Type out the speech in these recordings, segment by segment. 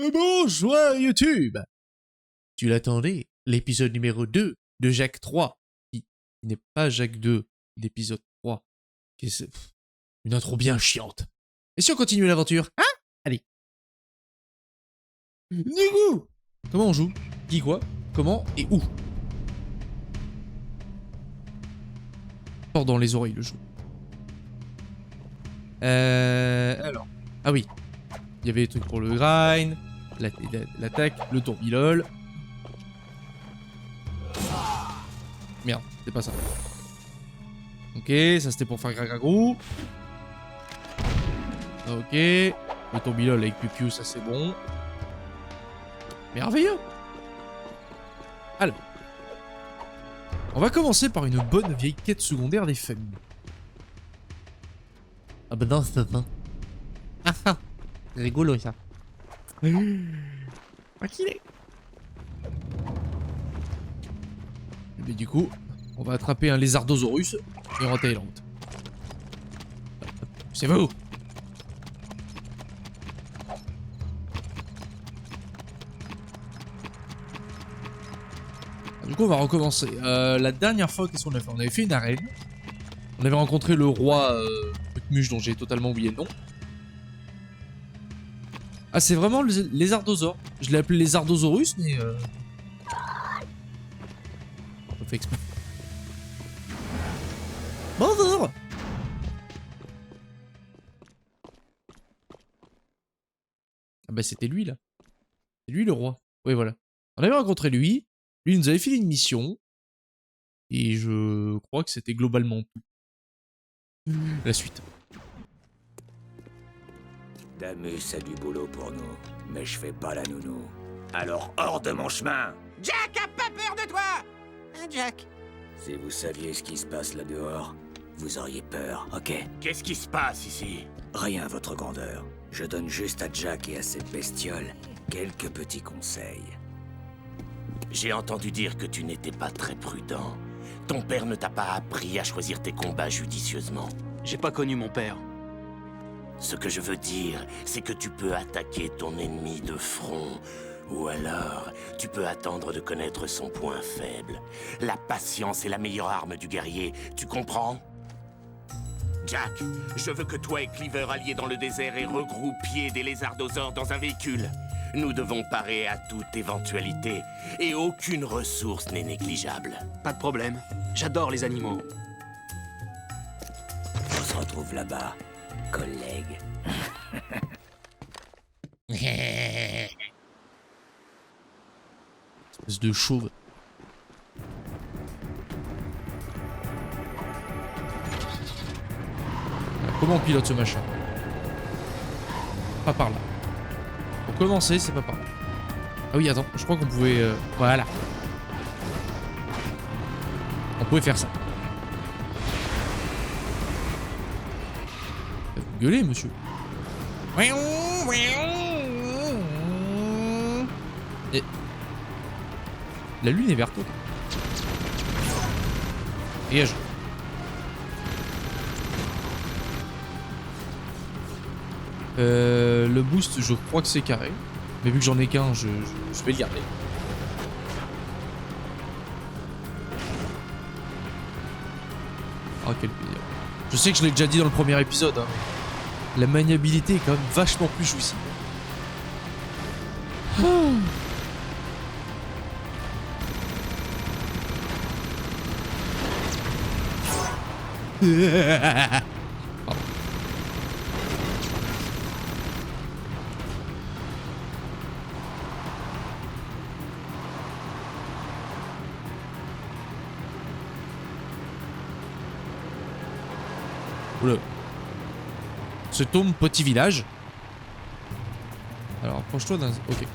Bonjour YouTube. Tu l'attendais, l'épisode numéro 2 de Jacques 3, qui n'est pas Jacques 2, l'épisode 3. Une intro bien chiante. Et si on continue l'aventure, hein? Allez. Du coup, comment on joue? Qui quoi? Comment et où? Fort dans les oreilles le jeu. Alors. Ah oui. Il y avait des trucs pour le grind, l'attaque, le tourbillol. Merde, c'est pas ça. Ok, ça c'était pour faire gragragou. Ok. Le tourbillol avec Piu-Piu, ça c'est bon. Merveilleux. Alors. On va commencer par une bonne vieille quête secondaire des familles. Ah bah non, c'est ça. Ah ah. C'est rigolo ça. Tranquille. Et du coup, on va attraper un lézardosaurus et en Thaïlande. C'est vous. Du coup, on va recommencer. La dernière fois, qu'est-ce qu'on a fait? On avait fait une arène. On avait rencontré le roi Muche dont j'ai totalement oublié le nom. Ah, c'est vraiment le lézardosaure. Je l'ai appelé lézardosaurus, mais on fait exprès. Bonjour. Ah bah c'était lui là. C'est lui le roi. Oui voilà. On avait rencontré lui. Lui nous avait filé une mission. Et je crois que c'était globalement tout. La suite. Damus a du boulot pour nous, mais je fais pas la nounou. Alors hors de mon chemin! Jack a pas peur de toi! Hein, Jack? Si vous saviez ce qui se passe là dehors, vous auriez peur, ok? Qu'est-ce qui se passe ici? Rien, votre grandeur. Je donne juste à Jack et à cette bestiole quelques petits conseils. J'ai entendu dire que tu n'étais pas très prudent. Ton père ne t'a pas appris à choisir tes combats judicieusement. J'ai pas connu mon père. Ce que je veux dire, c'est que tu peux attaquer ton ennemi de front. Ou alors, tu peux attendre de connaître son point faible. La patience est la meilleure arme du guerrier, tu comprends? Jack, je veux que toi et Cleaver alliez dans le désert et regroupiez des lézardosaures dans un véhicule. Nous devons parer à toute éventualité, et aucune ressource n'est négligeable. Pas de problème. J'adore les animaux. On se retrouve là-bas, collègue. Espèce de chauve. Alors, comment on pilote ce machin? Pas par là. Pour commencer, c'est pas par là. Ah oui, attends, je crois qu'on pouvait... Voilà. On pouvait faire ça. Vous gueulez, monsieur. Et... La lune est verte. Dégage. Le boost, je crois que c'est carré. Mais vu que j'en ai qu'un, je vais le garder. Ah, quel plaisir. Je sais que je l'ai déjà dit dans le premier épisode. Hein, mais la maniabilité est quand même vachement plus jouissive. Pardon. Oula. Ce tombe petit village. Alors approche-toi d'un... Ok.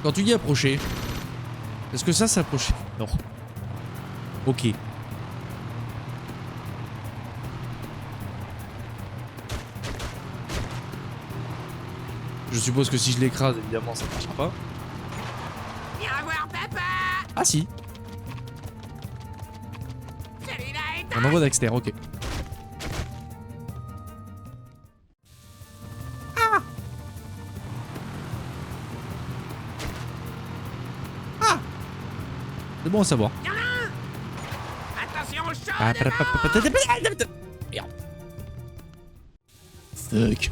Quand tu dis approcher, est-ce que ça s'approcher? Non. Ok. Je suppose que si je l'écrase, évidemment, ça ne marchera pas. Viens voir papa! Ah si. Celui-là est Ah On envoie Dexter, ok. C'est bon à savoir. Attention au chat. Merde. Fuck.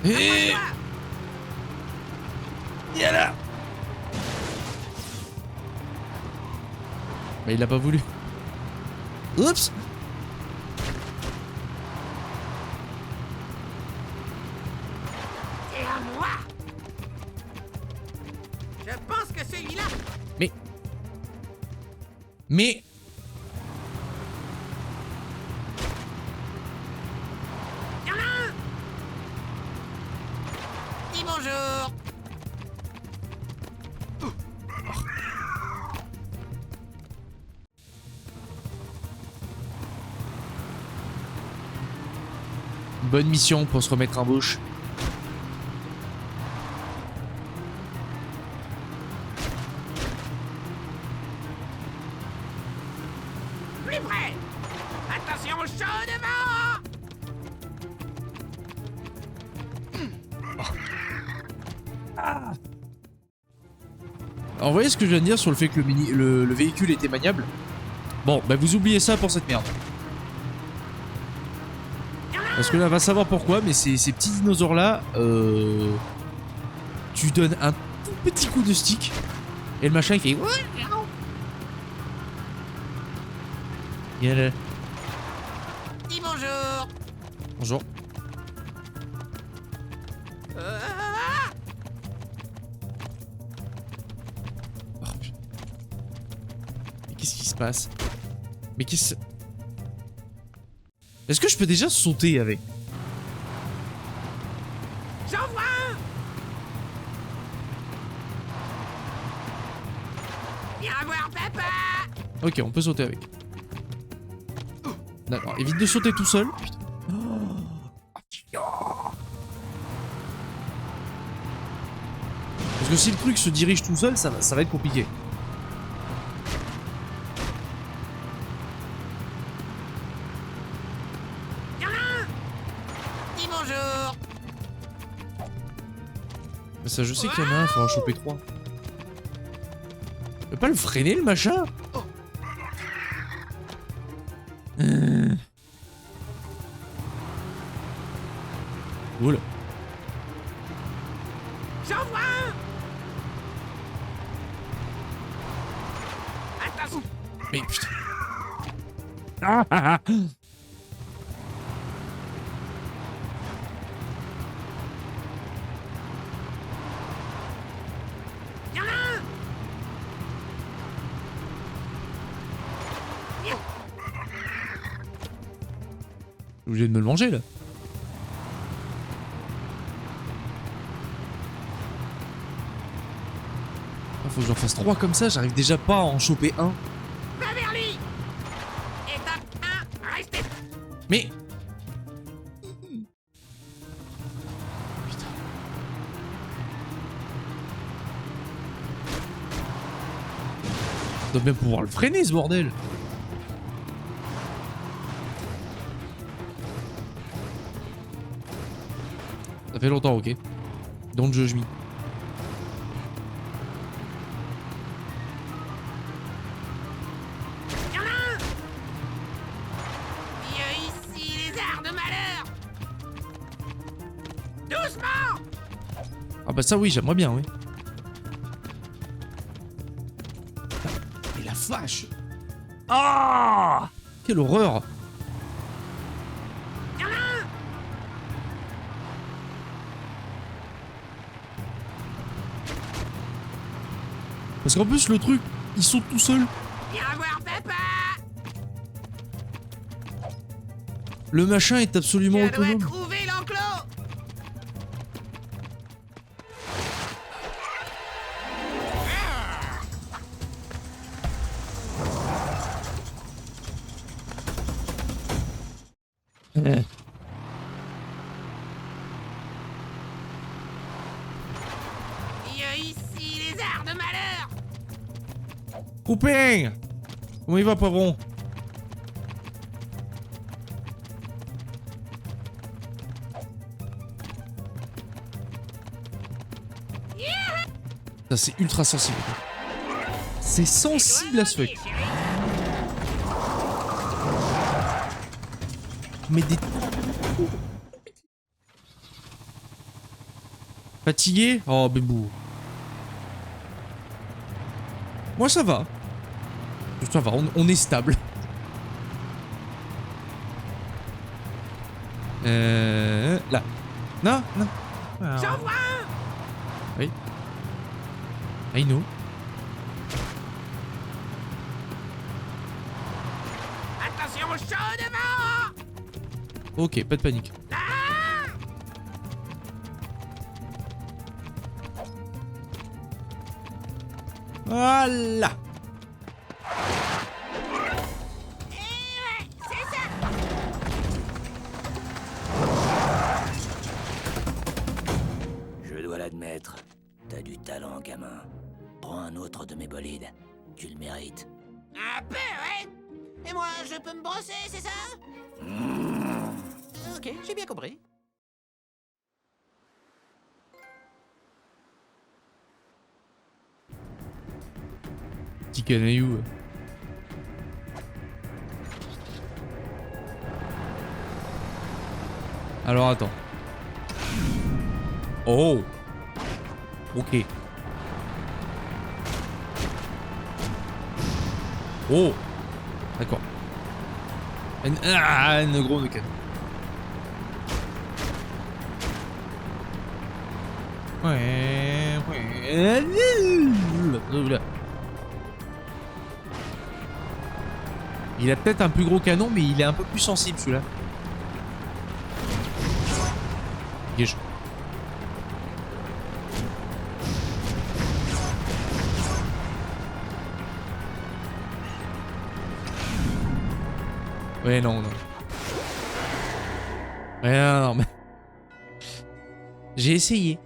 Et... Viens là. Mais il a pas voulu. Oups. Et à moi. Je pense que celui-là. Mais... Y'en a un. Dis bonjour. Bonne mission pour se remettre en bouche. Plus près. Attention au chat devant. Alors, vous voyez ce que je viens de dire sur le fait que le véhicule était maniable? Bon, bah vous oubliez ça pour cette merde. Parce que là, va savoir pourquoi, mais ces petits dinosaures là, tu donnes un tout petit coup de stick et le machin il fait. Viens là. Dis bonjour. Bonjour. Oh, putain. Mais qu'est-ce qui se passe? Mais qu'est-ce... Est-ce que je peux déjà sauter avec? J'en vois un. Viens voir papa. Ok, on peut sauter avec. D'accord, évite de sauter tout seul. Putain. Parce que si le truc se dirige tout seul, ça va être compliqué. Y'en a un. Dis bonjour. Mais ça, je sais qu'il y en a un, il faudra en choper 3. Tu peux pas le freiner, le machin? Oula. J'en vois un. Attention. Mais putain. Y'en a un. J'ai obligé de me le manger là. Faut que j'en fasse 3 comme ça, j'arrive déjà pas à en choper un. Va vers lui. Étape 1. Restez. Mais... Putain. On doit même pouvoir le freiner ce bordel. Ça fait longtemps, ok. Don't judge me. Y'en a un. Il y a ici les arts de malheur. Doucement. Ah bah ça oui, j'aimerais bien, oui. Et la vache. Ah, quelle horreur. Y'en a un. Parce qu'en plus le truc, ils sont tout seuls. Viens voir papa. Le machin est absolument Je dois autonome. trouver l'enclos. Il y a ici les arts de malheur. Copain! Comment il va, poivron? Ça, c'est ultra sensible. C'est sensible à ce fuck. Mais des... Fatigué? Oh, bébou. Moi, ça va. Ça va, on est stable. Là. Non, non. J'en vois un! Oui. I know. Attention au chat devant! Ok, pas de panique. Voilà. Je dois l'admettre, t'as du talent, gamin. Prends un autre de mes bolides. Tu le mérites. Un peu, ouais! Et moi, je peux me brosser, c'est ça? Ok, j'ai bien compris. Petit canaillou. Alors attends. Oh. Ok. Oh. D'accord. Une grosse canne. Ouais. Il a peut-être un plus gros canon, mais il est un peu plus sensible celui-là. Dégage. Ouais, non, non. Ouais, non, non, mais... J'ai essayé.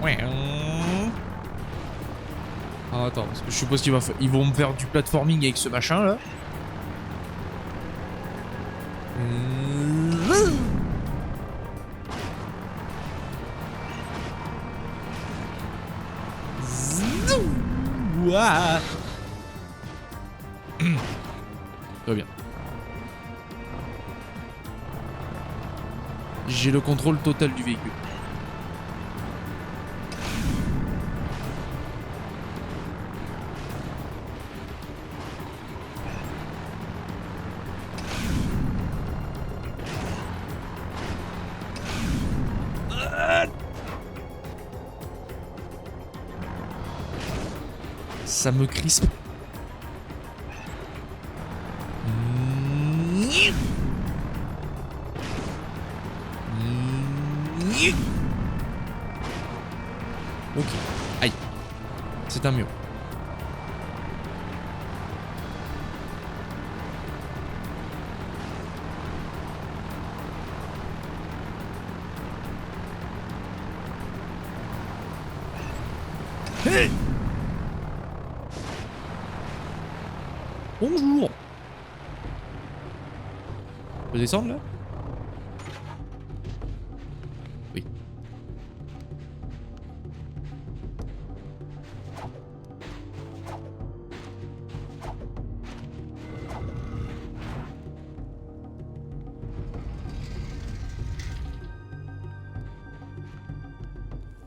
Ouais. Ah, attends, parce que je suppose qu'ils vont me faire du platforming avec ce machin là. Ouah. Très bien. J'ai le contrôle total du véhicule. Ça me crispe. Ok. Aïe. C'est un mur. Hey! Bonjour. On peut descendre là? Oui.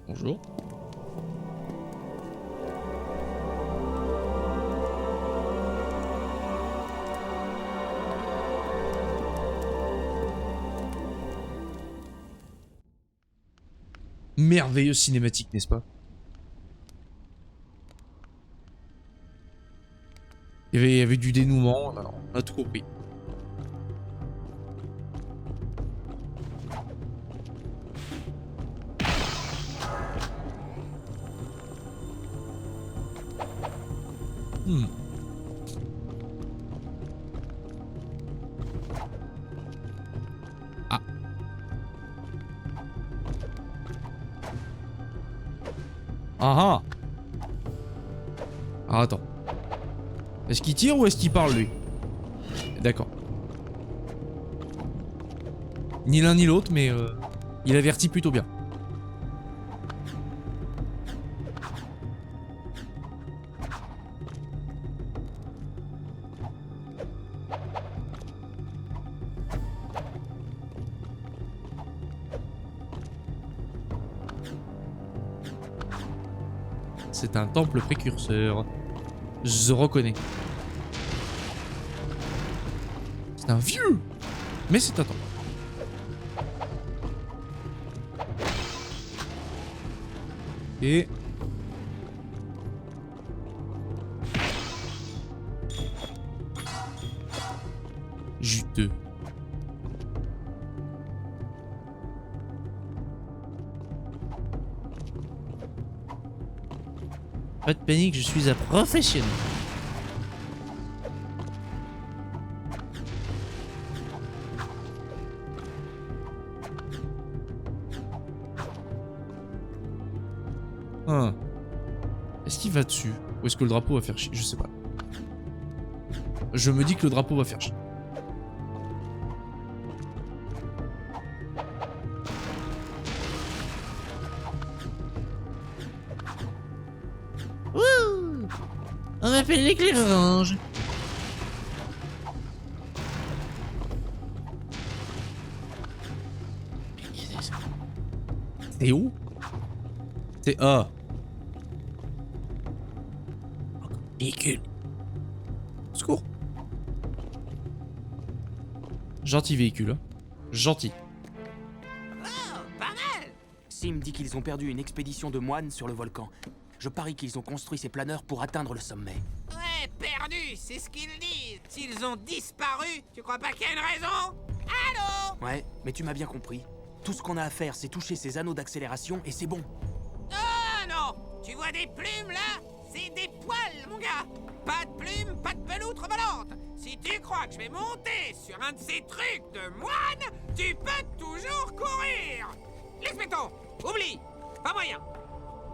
Bonjour. Merveilleuse cinématique, n'est-ce pas? Il y avait du dénouement, on a tout compris. Ah ah. Ah, attends. Est-ce qu'il tire ou est-ce qu'il parle, lui? D'accord. Ni l'un ni l'autre, mais il avertit plutôt bien. C'est un temple précurseur. Je reconnais. C'est un vieux, mais c'est un temple. Et... juteux. Pas de panique, je suis un professionnel. Hein. Est-ce qu'il va dessus? Ou est-ce que le drapeau va faire chier? Je sais pas. Je me dis que le drapeau va faire chier. Wouh! On m'appelle l'éclair orange. C'est où? C'est A. Véhicule. Secours. Gentil véhicule, hein. Gentil. Oh, pas mal. Sim dit qu'ils ont perdu une expédition de moines sur le volcan. Je parie qu'ils ont construit ces planeurs pour atteindre le sommet. Ouais, perdu, c'est ce qu'ils disent. S'ils ont disparu, tu crois pas qu'il y a une raison? Allô? Ouais, mais tu m'as bien compris. Tout ce qu'on a à faire, c'est toucher ces anneaux d'accélération et c'est bon. Ah non! Tu vois des plumes là? C'est des poils, mon gars! Pas de plumes, pas de peloutre volante! Si tu crois que je vais monter sur un de ces trucs de moine, tu peux toujours courir! Laisse béton! Oublie! Pas moyen!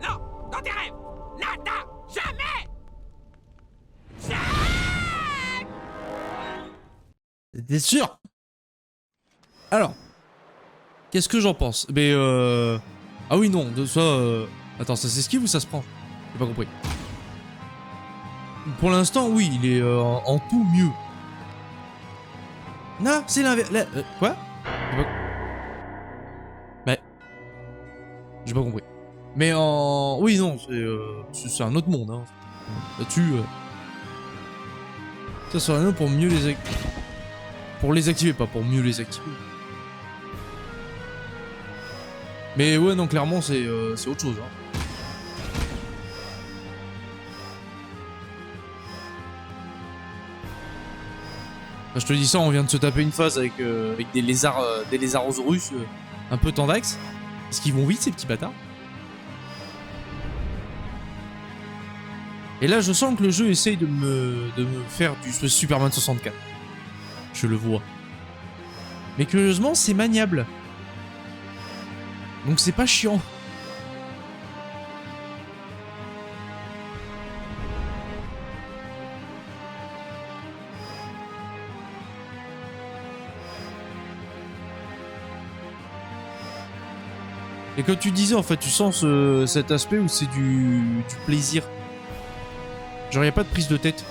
Non! Dans tes rêves! Nada! Jamais! Jamais! T'es sûr? Alors. Qu'est-ce que j'en pense? Mais ah oui, non, de ça... Attends, ça s'esquive ou ça se prend? J'ai pas compris. Pour l'instant, oui, il est en tout mieux. Non, c'est l'inverse. Quoi? Mais... J'ai pas compris. Mais en... Oui, non, c'est un autre monde. Hein. Là-dessus... Ça sera un pour mieux les... Pour les activer, pas pour mieux les activer. Mais ouais, non, clairement, c'est autre chose. Hein. Enfin, je te dis ça, on vient de se taper une phase avec des lézards russes un peu tendax. Parce qu'ils vont vite, ces petits bâtards. Et là, je sens que le jeu essaye de me faire du Superman 64. Je le vois. Mais curieusement, c'est maniable. Donc c'est pas chiant. Et comme tu disais, en fait, tu sens cet aspect où c'est du plaisir. Genre, y a pas de prise de tête.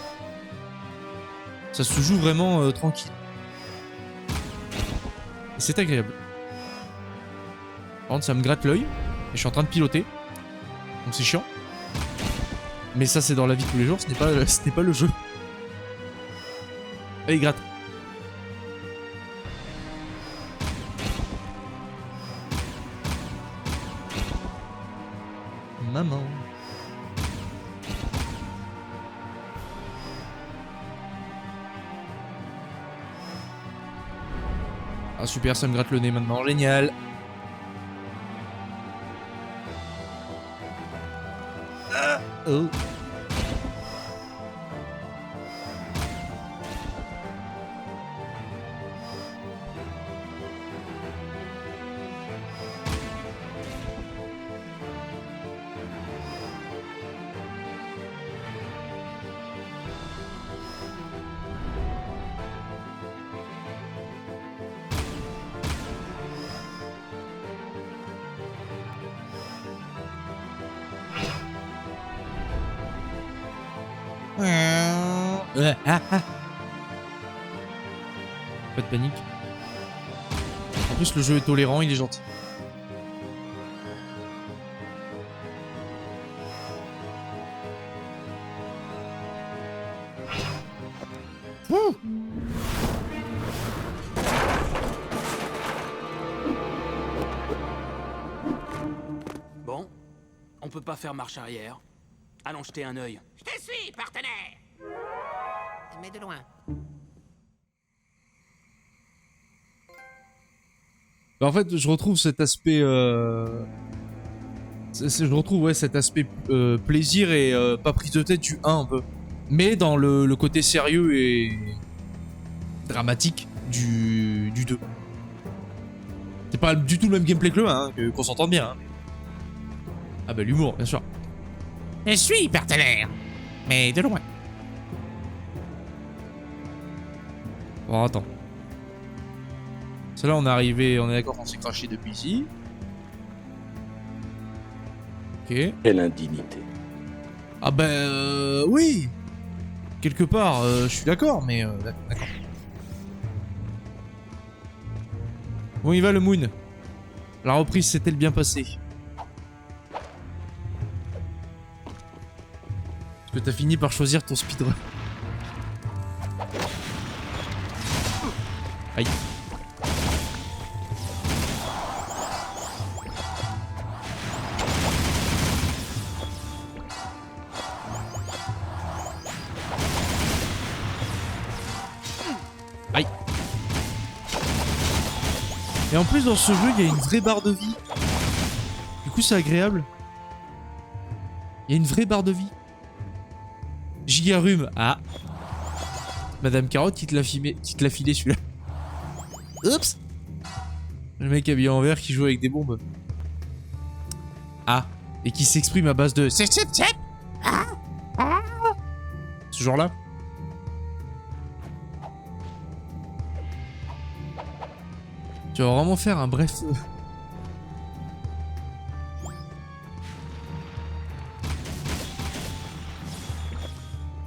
Ça se joue vraiment tranquille. Et c'est agréable. Par contre, ça me gratte l'œil. Et je suis en train de piloter. Donc c'est chiant. Mais ça, c'est dans la vie de tous les jours. Ce n'est pas le jeu. Allez, gratte. Maman. Ah super, ça me gratte le nez maintenant. Génial. Oh. Ouais, ah, ah. Pas de panique. En plus, le jeu est tolérant, il est gentil. Ouh. Bon, on peut pas faire marche arrière. Allons jeter un œil. Je te suis, partenaire. Mais de loin. Bah, en fait, je retrouve cet aspect... je retrouve ouais, cet aspect plaisir et pas prise de tête du 1 un peu. Mais dans le côté sérieux et dramatique du 2. C'est pas du tout le même gameplay que le 1, hein, qu'on s'entende bien. Hein. Ah bah l'humour, bien sûr. Je suis, partenaire. Mais de loin. Bon, attends. Celle-là, on est arrivé, on est d'accord qu'on s'est craché depuis ici. Ok. Quelle indignité. Ah bah oui. Quelque part, je suis d'accord, mais d'accord. Bon, il va le Moon. La reprise s'est-elle bien passée? Est-ce que t'as fini par choisir ton speedrun? Aïe. Aïe. Et en plus dans ce jeu il y a une vraie barre de vie. Du coup c'est agréable. Il y a une vraie barre de vie. Gigarum. Ah. Madame Carotte qui te l'a filé celui-là. Oups. Le mec habillé en vert qui joue avec des bombes. Ah. Et qui s'exprime à base de... Ce genre-là. Tu vas vraiment faire un bref...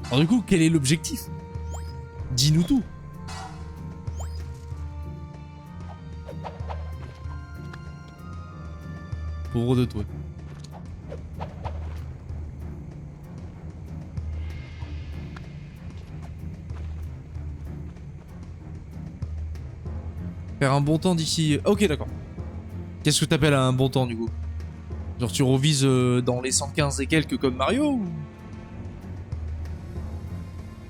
Alors du coup, quel est l'objectif? Dis-nous tout. Pauvre de toi. Faire un bon temps d'ici... Ok, d'accord. Qu'est-ce que t'appelles un bon temps, du coup? Genre tu revises dans les 115 et quelques comme Mario ou...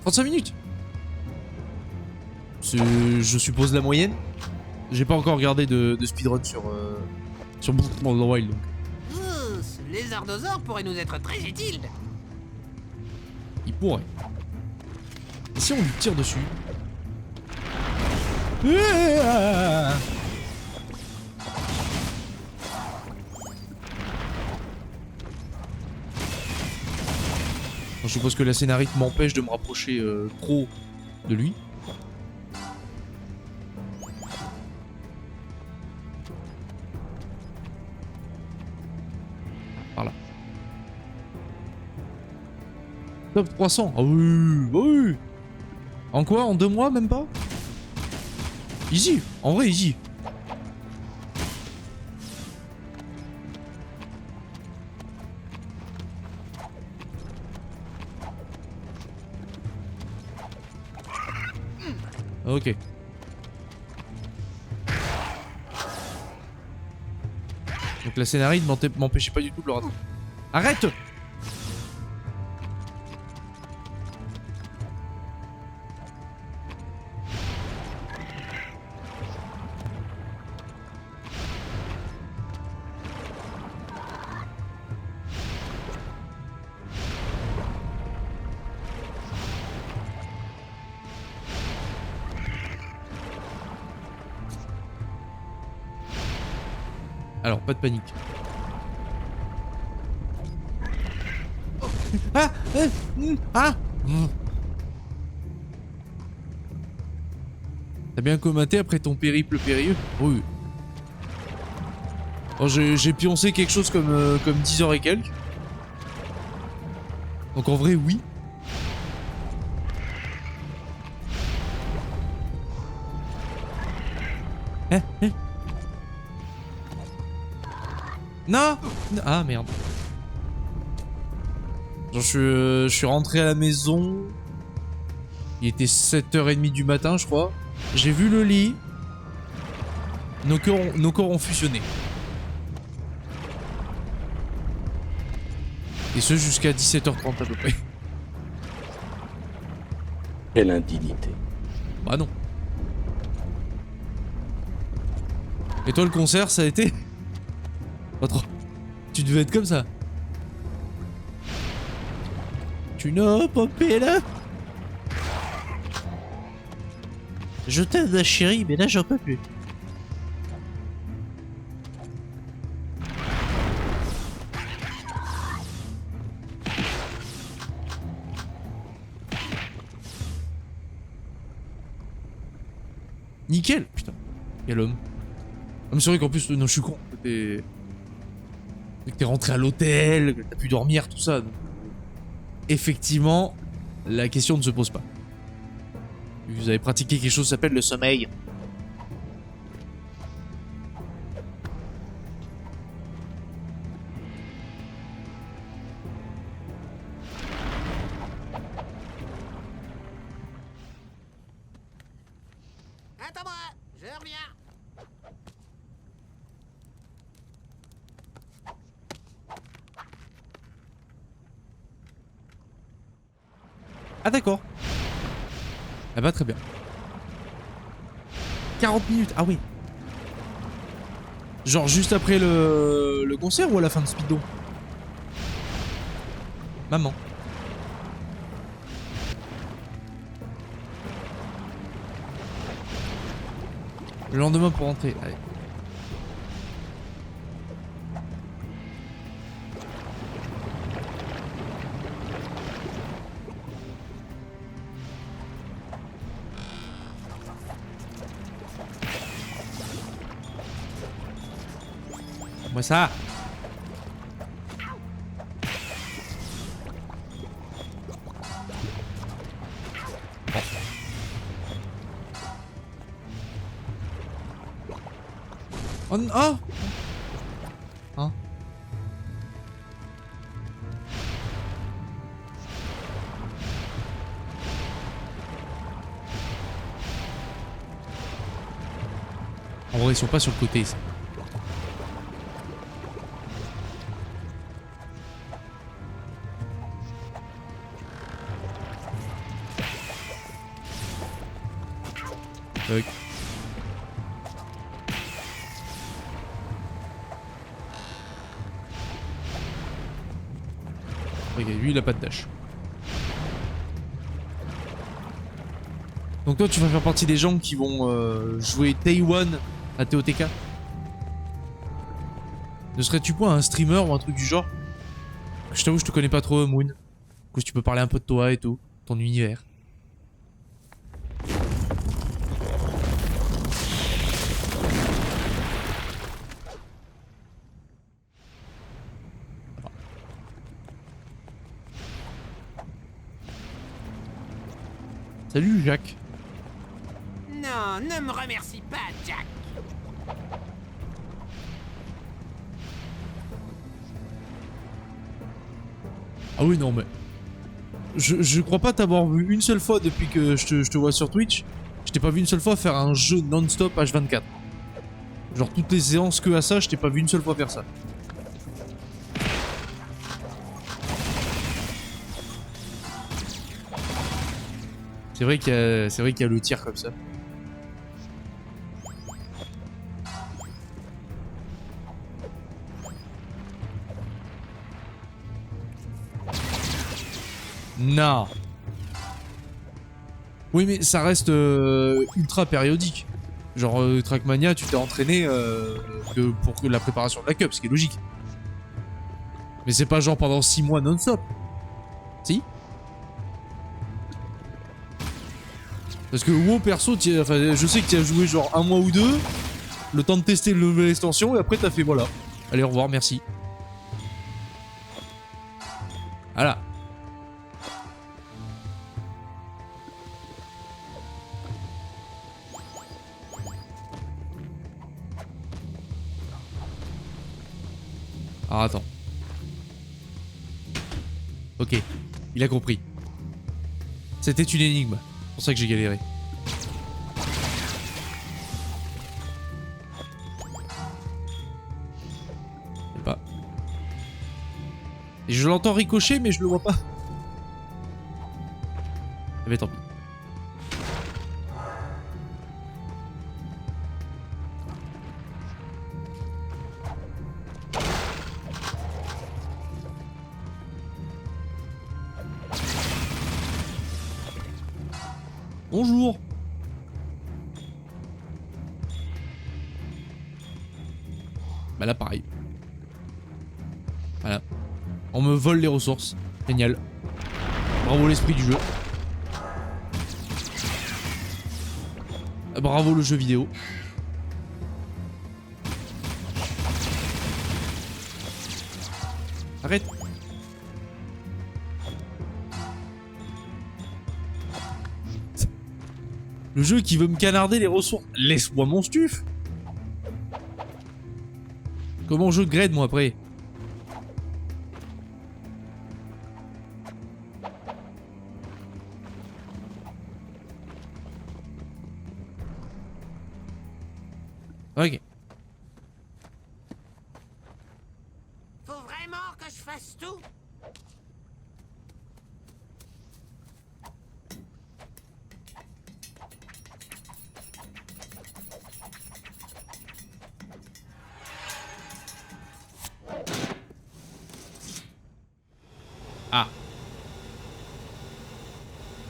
35 minutes. C'est, je suppose, la moyenne. J'ai pas encore regardé de speedrun sur Breath of the Wild. Donc. Les ardosaures pourraient nous être très utiles. Il pourrait. Et si on lui tire dessus? Je suppose que la scénariste m'empêche de me rapprocher trop de lui. Voilà. Top 300. Ah oui, oui. En quoi? En 2 mois, même pas? Easy. En vrai, easy. Ok. Donc la scénariste m'empêchait pas du tout de le rater. Arrête! Alors, pas de panique. Ah, ah. T'as bien commenté après ton périple périlleux? Oui. Oh, j'ai pioncé quelque chose comme 10 heures et quelques. Donc en vrai, oui. Hein, hein. Non. Ah merde. Genre je suis rentré à la maison. Il était 7h30 du matin je crois. J'ai vu le lit. Nos corps ont fusionné. Et ce jusqu'à 17h30 à peu près. Quelle indignité. Bah non. Et toi le concert ça a été? Pas trop. Tu devais être comme ça. Tu n'as pas payé là. Je t'aide la chérie mais là j'en peux plus. Nickel. Putain. Quel homme. Ah mais c'est vrai qu'en plus, non je suis con. Que t'es rentré à l'hôtel, que t'as pu dormir, tout ça. Donc, effectivement, la question ne se pose pas. Vous avez pratiqué quelque chose qui s'appelle le sommeil. Attends-moi, je reviens. Ah d'accord. Ah bah très bien. 40 minutes, ah oui. Genre juste après le concert ou à la fin de Speedo? Maman. Le lendemain pour rentrer, allez. Moi ça. Oh non. Oh. Hein? En vrai, ils sont pas sur le côté, ça. Ok, lui il a pas de dash. Donc toi tu vas faire partie des gens qui vont jouer Day One à TOTK? Ne serais-tu pas un streamer ou un truc du genre? Je t'avoue je te connais pas trop Moon. Du coup tu peux parler un peu de toi et tout, ton univers. Salut Jacques. Non, ne me remercie pas, Jack. Ah oui non mais... Je crois pas t'avoir vu une seule fois depuis que je te vois sur Twitch. Je t'ai pas vu une seule fois faire un jeu non-stop H24. Genre toutes les séances que à ça, je t'ai pas vu une seule fois faire ça. C'est vrai qu'il y a le tir comme ça. Non. Oui mais ça reste ultra périodique. Genre Trackmania tu t'es entraîné que pour la préparation de la cup, ce qui est logique. Mais c'est pas genre pendant 6 mois non-stop. Si? Parce que WoW perso, enfin, je sais que tu as joué genre 1 mois ou 2, le temps de tester le nouvelle extension et après t'as fait voilà. Allez au revoir, merci. Voilà. Alors attends. Ok, il a compris. C'était une énigme. C'est pour ça que j'ai galéré. Je sais pas. Et je l'entends ricocher, mais je le vois pas. Mais tant pis. Bonjour. Bah là pareil. Voilà. On me vole les ressources. Génial. Bravo l'esprit du jeu. Bravo le jeu vidéo. Arrête. Le jeu qui veut me canarder les ressources. Laisse-moi mon stuf. Comment je grade moi après? Ok. Faut vraiment que je fasse tout? Ah.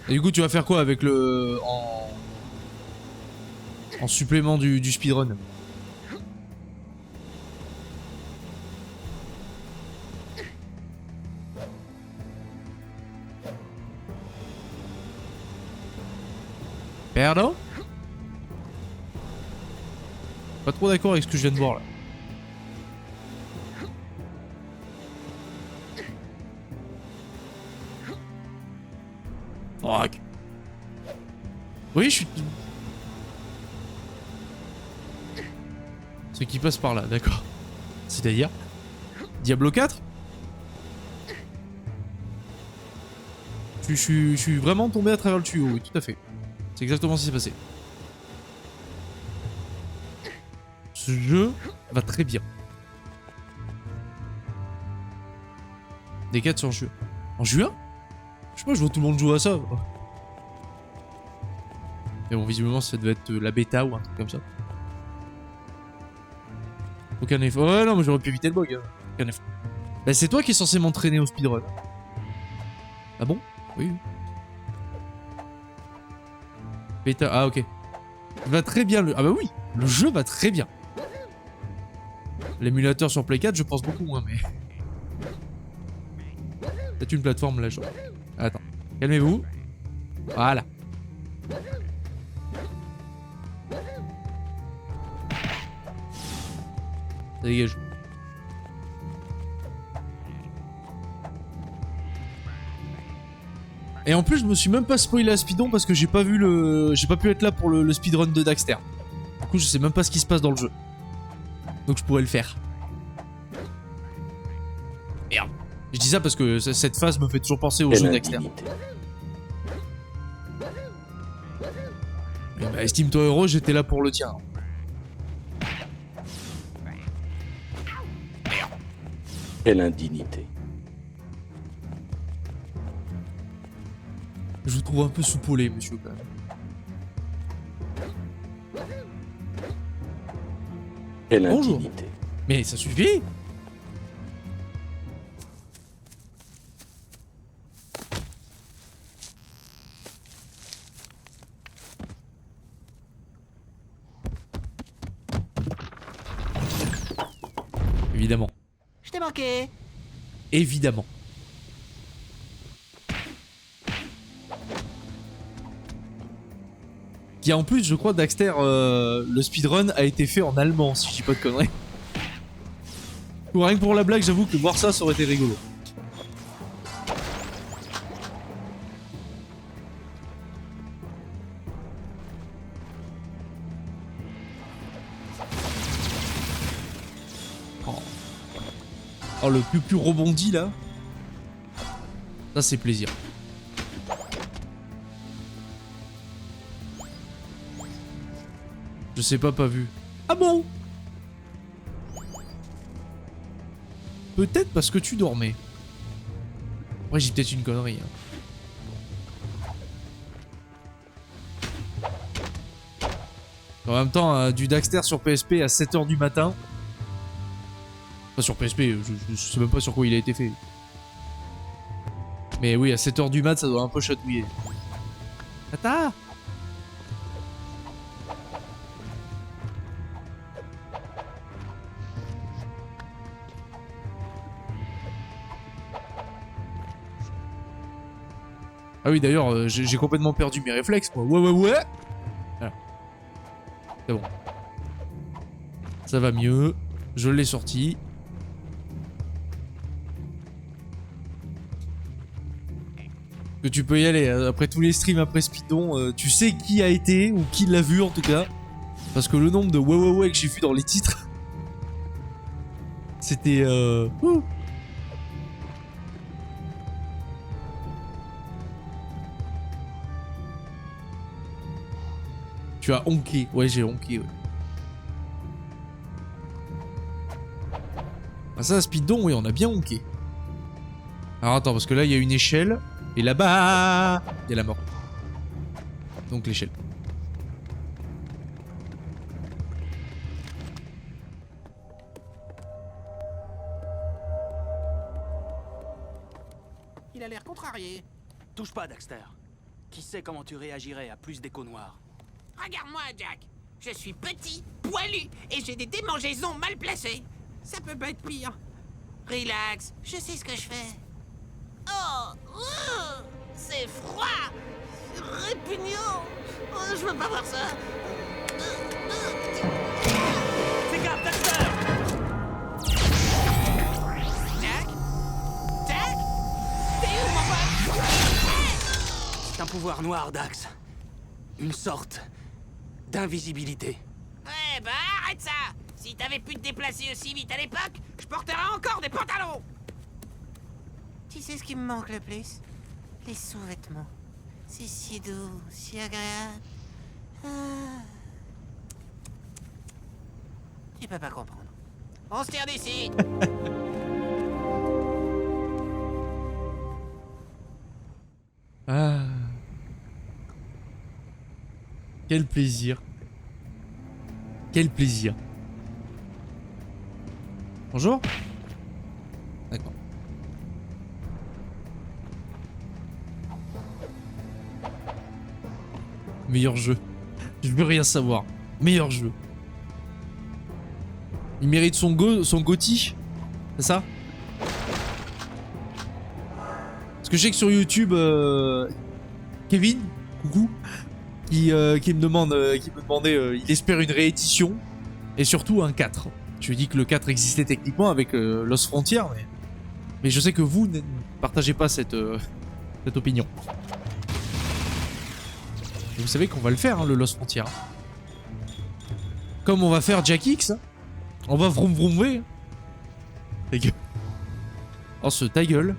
Et du coup, tu vas faire quoi avec le... En supplément du speedrun? Pardon? Pas trop d'accord avec ce que je viens de voir là. Fuck. Oui, je suis... Ce qui passe par là, d'accord. C'est-à-dire Diablo 4? Je suis vraiment tombé à travers le tuyau, oui, tout à fait. C'est exactement ce qui s'est passé. Ce jeu va très bien. Des 4 sur juin. En juin? Je sais pas, je vois tout le monde jouer à ça. Mais bon, visiblement, ça devait être la bêta ou un truc comme ça. Aucun effort. Ouais, non, mais j'aurais pu éviter le bug. Hein. Aucun effort. Bah, c'est toi qui es censé m'entraîner au speedrun. Ah bon? Oui. Bêta. Ah, ok. Il va très bien le. Ah, bah oui! Le jeu va très bien. L'émulateur sur Play 4, je pense beaucoup moins, mais. C'est une plateforme là, genre. Attends. Calmez-vous. Voilà. Ça dégage. Et en plus, je me suis même pas spoilé à Speedon parce que j'ai pas vu le. J'ai pas pu être là pour le speedrun de Daxter. Du coup, je sais même pas ce qui se passe dans le jeu. Donc je pourrais le faire. Merde. Je dis ça parce que cette phase me fait toujours penser au jeu Daxter. Et bah, estime-toi heureux, j'étais là pour le tien. Quelle indignité. Je vous trouve un peu soupolé, monsieur, quand même. Quelle Bonjour. indignité. Mais ça suffit. Évidemment. Je t'ai manqué. Évidemment. Qui en plus, je crois, Daxter, le speedrun a été fait en allemand, si je dis pas de conneries. Ou rien que pour la blague, j'avoue que voir ça, ça aurait été rigolo. Oh. Oh, le plus rebondi là. Ça, c'est plaisir. Je sais pas vu. Ah bon? Peut-être parce que tu dormais. Ouais, j'ai peut-être une connerie. En même temps, du Daxter sur PSP à 7 h du matin. Pas sur PSP, je sais même pas sur quoi il a été fait. Mais oui, à 7 h du mat, ça doit un peu chatouiller. Tata! Ah oui, d'ailleurs, j'ai complètement perdu mes réflexes, moi. Ouais. Voilà. C'est bon. Ça va mieux. Je l'ai sorti. Que tu peux y aller. Après tous les streams après Speedon, tu sais qui a été, ou qui l'a vu en tout cas. Parce que le nombre de ouais que j'ai vu dans les titres, c'était... Tu as honké. Ouais, j'ai honké, ouais. Ah ça, Speedon, oui, on a bien honké. Alors attends, parce que là, il y a une échelle. Et là-bas, il y a la mort. Donc l'échelle. Il a l'air contrarié. Touche pas, Daxter. Qui sait comment tu réagirais à plus d'écho noir? Regarde-moi, Jack. Je suis petit, poilu, et j'ai des démangeaisons mal placées. Ça peut pas être pire. Relax, je sais ce que je fais. Oh, c'est froid, c'est répugnant. Oh, je veux pas voir ça. Fais gaffe, Daxter! Jack? Jack? T'es où, mon pote? C'est un pouvoir noir, Dax. Une sorte d'invisibilité. Ouais, bah arrête ça. Si t'avais pu te déplacer aussi vite à l'époque, je porterais encore des pantalons. Tu sais ce qui me manque le plus? Les sous-vêtements. C'est si doux, si agréable. Tu peux pas comprendre. On se tire d'ici. Ah. Quel plaisir. Quel plaisir. Bonjour. D'accord. Meilleur jeu. Je veux rien savoir. Meilleur jeu. Il mérite son GOTY. C'est ça? Parce que je sais que sur YouTube, Kevin, coucou, qui me demandait, il espère une réédition et surtout un 4. Je lui ai dit que le 4 existait techniquement avec Lost Frontier, mais je sais que vous ne partagez pas cette opinion. Et vous savez qu'on va le faire, hein, le Lost Frontier. Comme on va faire Jack X, hein. On va vroom vroomer. Ta gueule. Oh, ta gueule.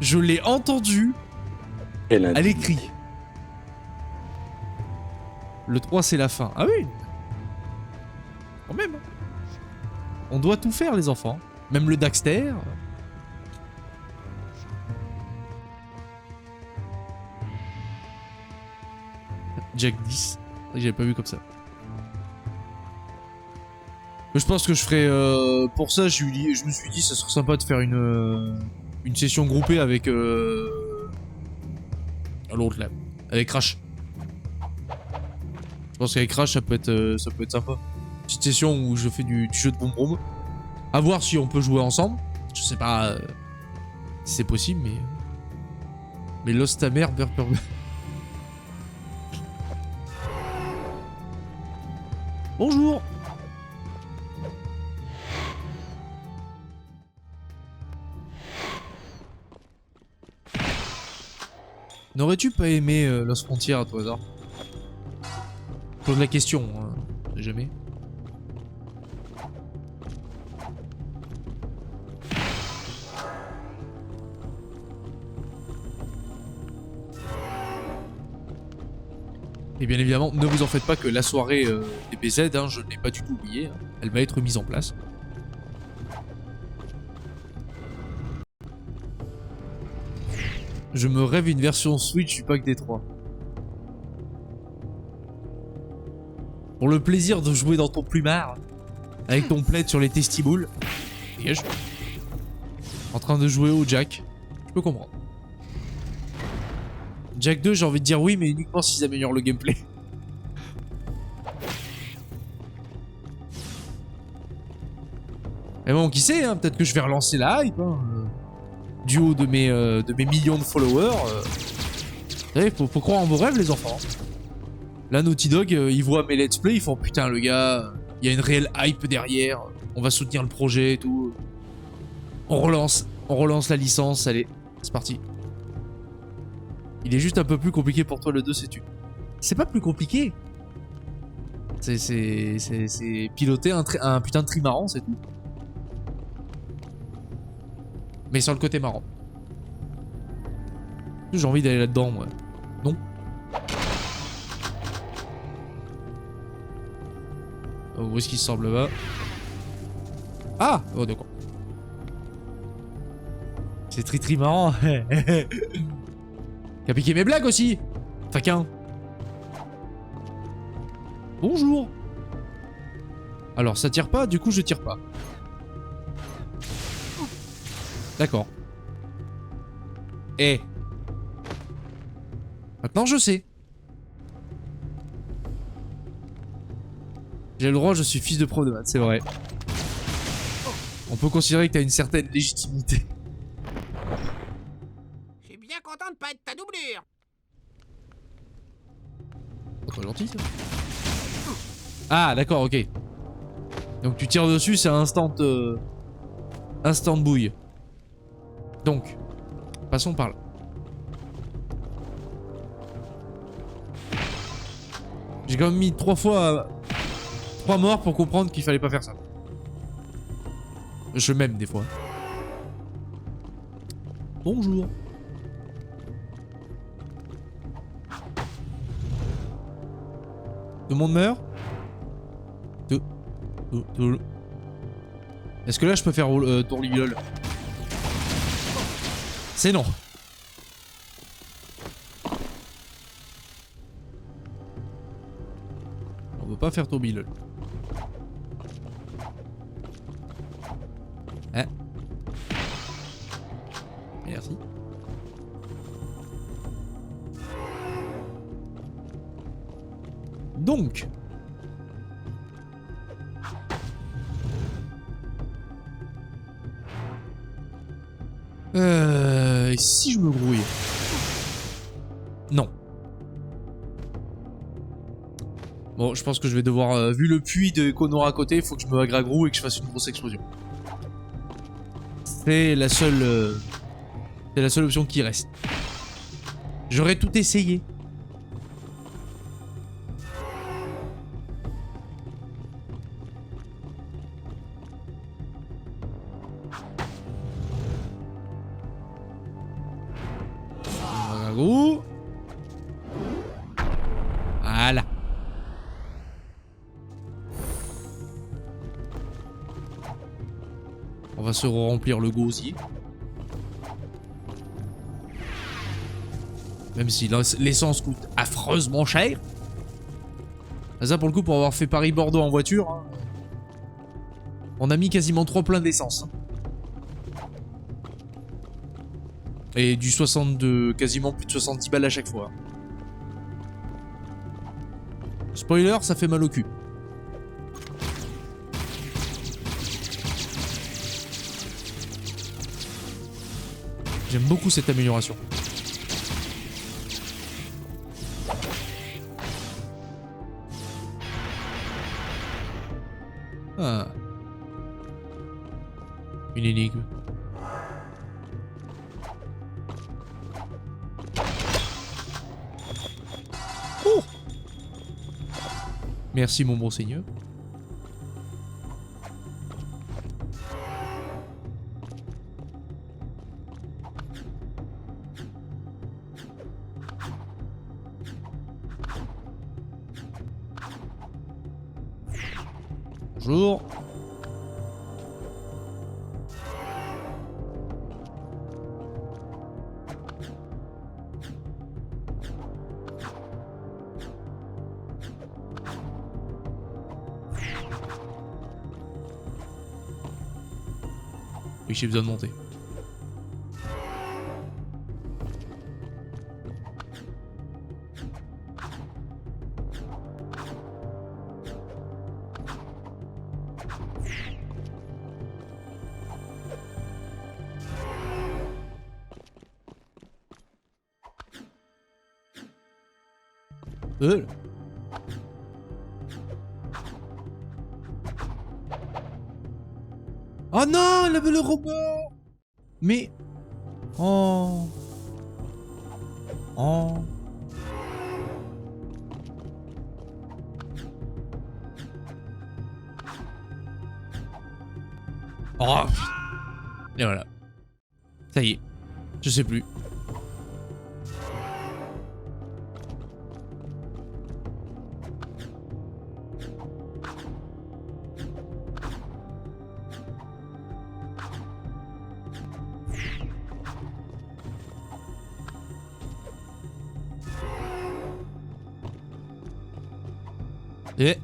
Je l'ai entendu à l'écrit. Le 3, c'est la fin. Ah oui. Quand même. On doit tout faire, les enfants. Même le Daxter. Jack 10. J'avais pas vu comme ça. Mais je pense que je ferai... pour ça, je me suis dit, ça serait sympa de faire une session groupée avec... l'autre là. Avec Crash. Je pense qu'avec Crash, ça peut être sympa. Petite session où je fais du jeu de boum-boum. À voir si on peut jouer ensemble. Je sais pas si c'est possible, mais... Mais Lost ta mère, Bonjour. N'aurais-tu pas aimé Lost Frontier à tout hasard? Je pose la question, hein. Jamais. Et bien évidemment, ne vous en faites pas que la soirée des BZ, hein, je ne l'ai pas du tout oublié, hein, elle va être mise en place. Je me rêve une version Switch du pack des 3. Pour le plaisir de jouer dans ton plumard, avec ton plaid sur les testiboules. Dégage. En train de jouer au Jack. Je peux comprendre. Jack 2, j'ai envie de dire oui, mais uniquement s'ils améliorent le gameplay. Mais bon, qui sait, hein, peut-être que je vais relancer la hype, hein, du haut de mes millions de followers. Vous savez, faut croire en vos rêves, les enfants. Là, Naughty Dog, ils voient mes let's play, ils font putain, le gars, il y a une réelle hype derrière, on va soutenir le projet et tout. On relance la licence, allez, c'est parti. Il est juste un peu plus compliqué pour toi le 2, sais-tu? C'est pas plus compliqué. C'est piloter un putain de trimaran, c'est tout. Mais sur le côté marrant. J'ai envie d'aller là-dedans, moi. Non. Oh, où est-ce qu'il semble là-bas? Ah! Oh, d'accord. C'est tri marrant. Qui a piqué mes blagues aussi. Taquin. Bonjour. Alors, ça tire pas, du coup, je tire pas. D'accord. Eh. Maintenant, je sais. J'ai le droit, je suis fils de prof de maths, c'est vrai. On peut considérer que t'as une certaine légitimité. Je suis bien content de pas être ta doublure. Oh, pas gentil, ça. Ah, d'accord, ok. Donc tu tires dessus, c'est instant... instant bouille. Donc, passons par là. J'ai quand même mis 3 morts pour comprendre qu'il fallait pas faire ça. Je m'aime des fois. Bonjour. Tout le monde meurt? Est-ce que là je peux faire tour lol? C'est non. On veut pas faire tour lol. Hein? Merci. Donc. Si je me grouille. Non. Bon, je pense que je vais devoir, vu le puits de Connor à côté, il faut que je me agragrou et que je fasse une grosse explosion. C'est la seule option qui reste. J'aurais tout essayé. Voilà. On va se remplir le gosier. Même si l'essence coûte affreusement cher. Ça pour le coup, pour avoir fait Paris-Bordeaux en voiture, hein, on a mis quasiment 3 pleins d'essence. Et du 62, quasiment plus de 70 balles à chaque fois. Spoiler, ça fait mal au cul. J'aime beaucoup cette amélioration. Ah. Une énigme. Oh! Merci mon bon seigneur. Bonjour. Oui, j'ai besoin de monter. Oh non, elle avait le robot. Mais... Oh... Oh... Oh... Et voilà. Ça y est. Je sais plus. Et...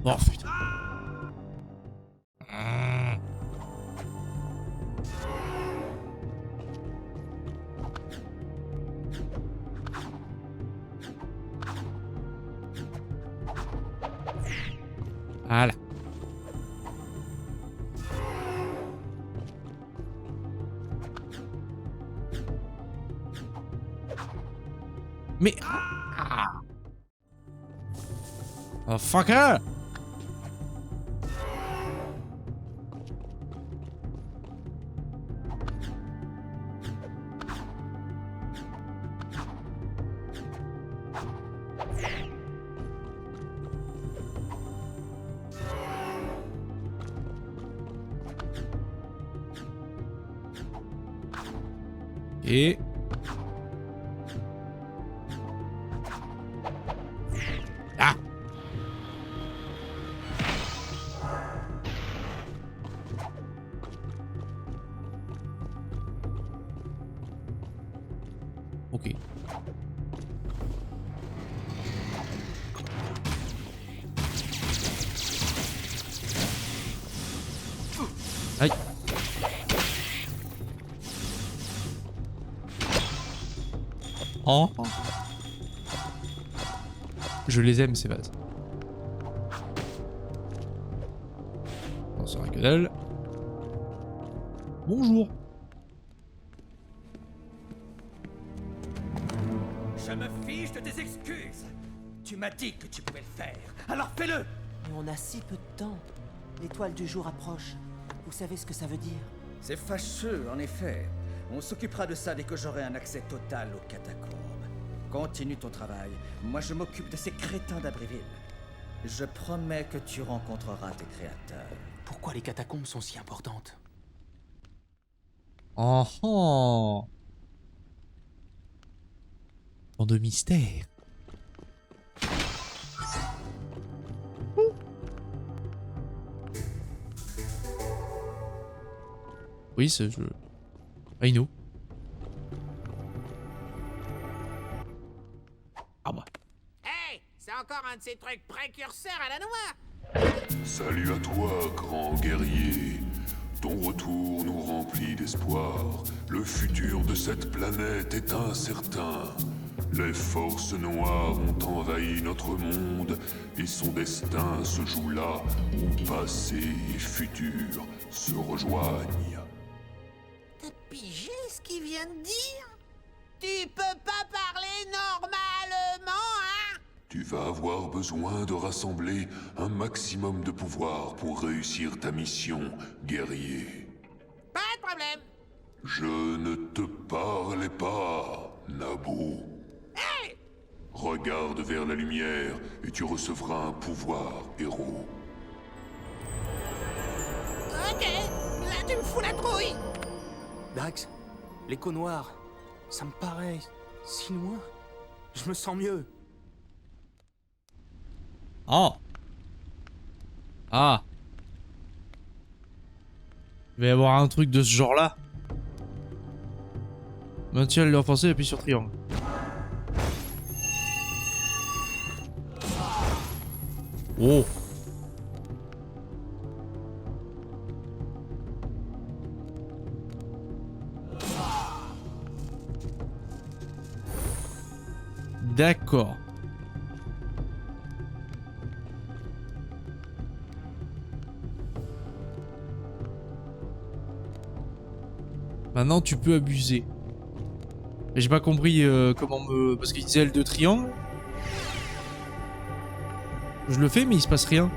Oh putain. Voilà. Mais... Oh, fucker! Et... Ah! Ok. Aïe. Oh. Je les aime ces vases. On sera que dalle. Bonjour. Je me fiche de tes excuses. Tu m'as dit que tu pouvais le faire, alors fais-le. Mais on a si peu de temps. L'étoile du jour approche. Vous savez ce que ça veut dire? C'est fâcheux, en effet. On s'occupera de ça dès que j'aurai un accès total aux catacombes. Continue ton travail. Moi, je m'occupe de ces crétins d'Abbeville. Je promets que tu rencontreras tes créateurs. Pourquoi les catacombes sont si importantes? Oh oh. Tant de mystère. Oui, c'est je. I know. Ah bah. Hey, c'est encore un de ces trucs précurseurs à la noix. Salut à toi, grand guerrier. Ton retour nous remplit d'espoir. Le futur de cette planète est incertain. Les forces noires ont envahi notre monde et son destin se joue là où passé et futur se rejoignent. T'as pigé ce qu'il vient de dire? Tu peux pas parler normalement, hein? Tu vas avoir besoin de rassembler un maximum de pouvoir pour réussir ta mission, guerrier. Pas de problème. Je ne te parlais pas, Naboo. Hey! Regarde vers la lumière et tu recevras un pouvoir, héros. Ok, là tu me fous la trouille. Dax, l'écho noir, ça me paraît si loin. Je me sens mieux. Oh. Ah. Il va y avoir un truc de ce genre-là. Maintiens le français et appuie sur triangle. Oh. D'accord. Maintenant tu peux abuser. Mais j'ai pas compris comment me... Parce qu'il disait L2 triangle. Je le fais mais il se passe rien.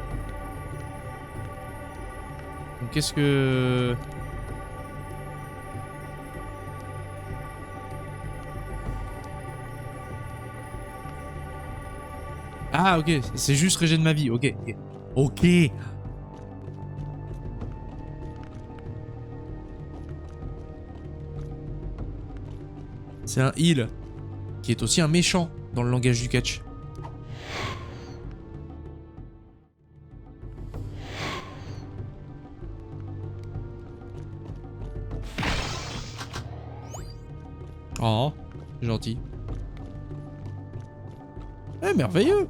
Donc qu'est-ce que... Ah ok, c'est juste régène ma vie, ok. Ok. C'est un heal, qui est aussi un méchant dans le langage du catch. Oh, c'est gentil. Eh, merveilleux!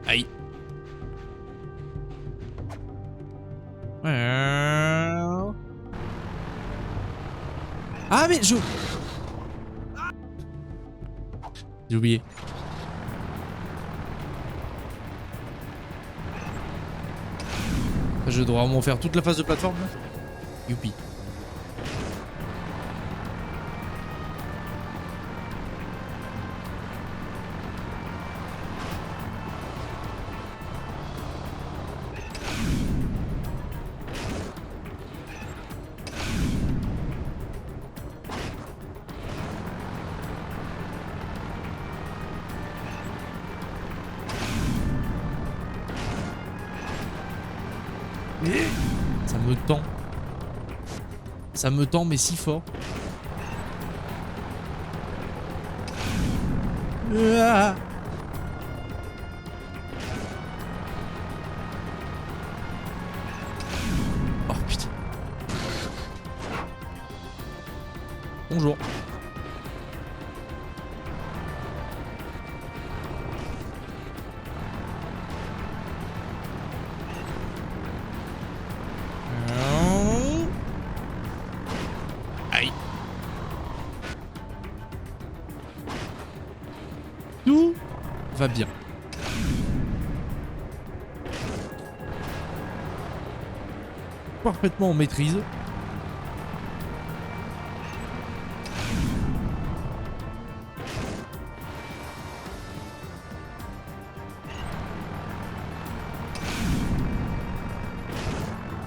Aïe. Ah mais je... J'ai oublié. Je dois vraiment faire toute la phase de plateforme là. Youpi. Ça me tend. Ça me tend mais si fort. Ah. Oh putain. Bonjour. Aïe. Tout va bien. Parfaitement en maîtrise.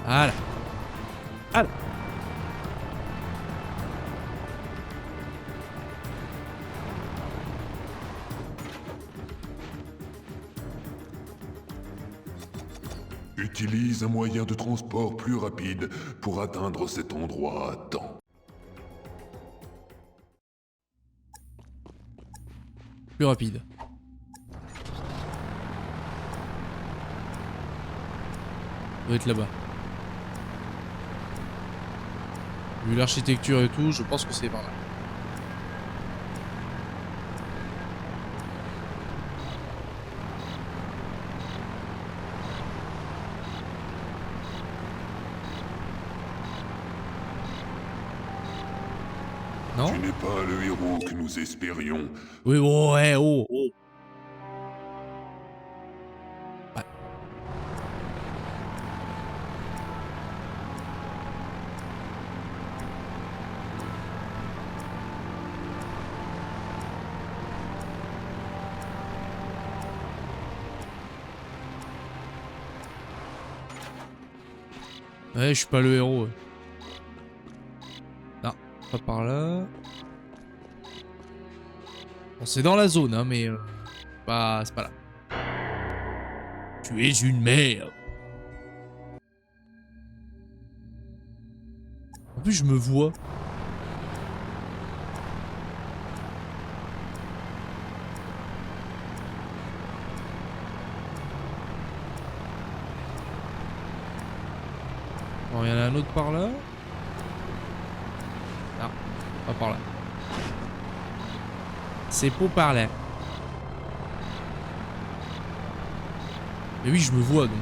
Voilà. Voilà. Utilise un moyen de transport plus rapide pour atteindre cet endroit à temps. Plus rapide. Ça doit être là-bas. Vu l'architecture et tout, je pense que c'est par là. Non? Tu n'es pas le héros que nous espérions. Oui, oh, ouais, oh, oh. Ouais. Ouais, je suis pas le héros. Non, pas par là. Bon, c'est dans la zone, hein, mais bah, c'est pas là. Tu es une merde. plus, je me vois. Bon, il y en a un autre par là. Non, pas par là. C'est pour par là. Mais oui, je me vois donc.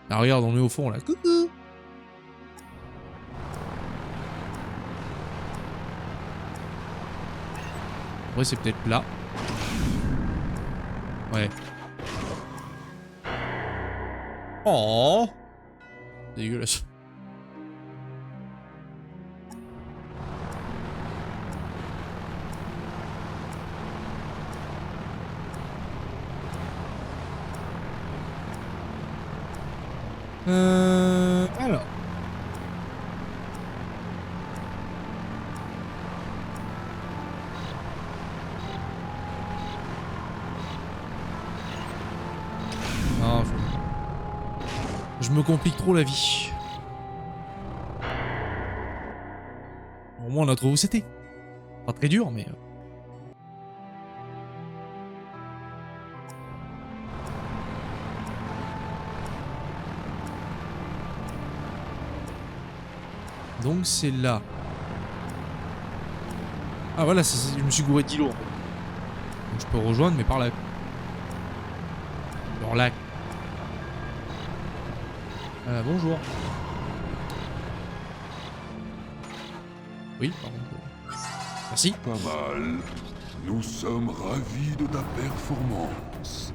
Ah, regarde, on est au fond là. Coucou. Ouais, c'est peut-être là. Ouais. Oh, dégueulasse. Alors. Ah, je me complique trop la vie. Au moins on a trouvé où c'était. Pas très dur, mais... Donc c'est là. Ah voilà, je me suis gouré d'îlot. Donc je peux rejoindre, mais par là. Leur lac. Bonjour. Oui, pardon. Merci. Pas mal. Nous sommes ravis de ta performance.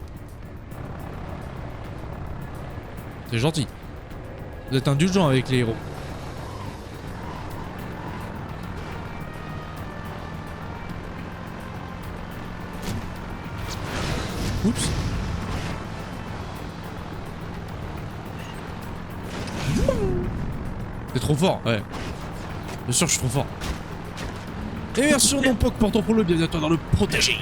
C'est gentil. Vous êtes indulgent avec les héros. Oups. C'est trop fort, ouais. Bien sûr, je suis trop fort. Et bien sûr, non Poc, portant pour le bienvenue à toi dans le protégé.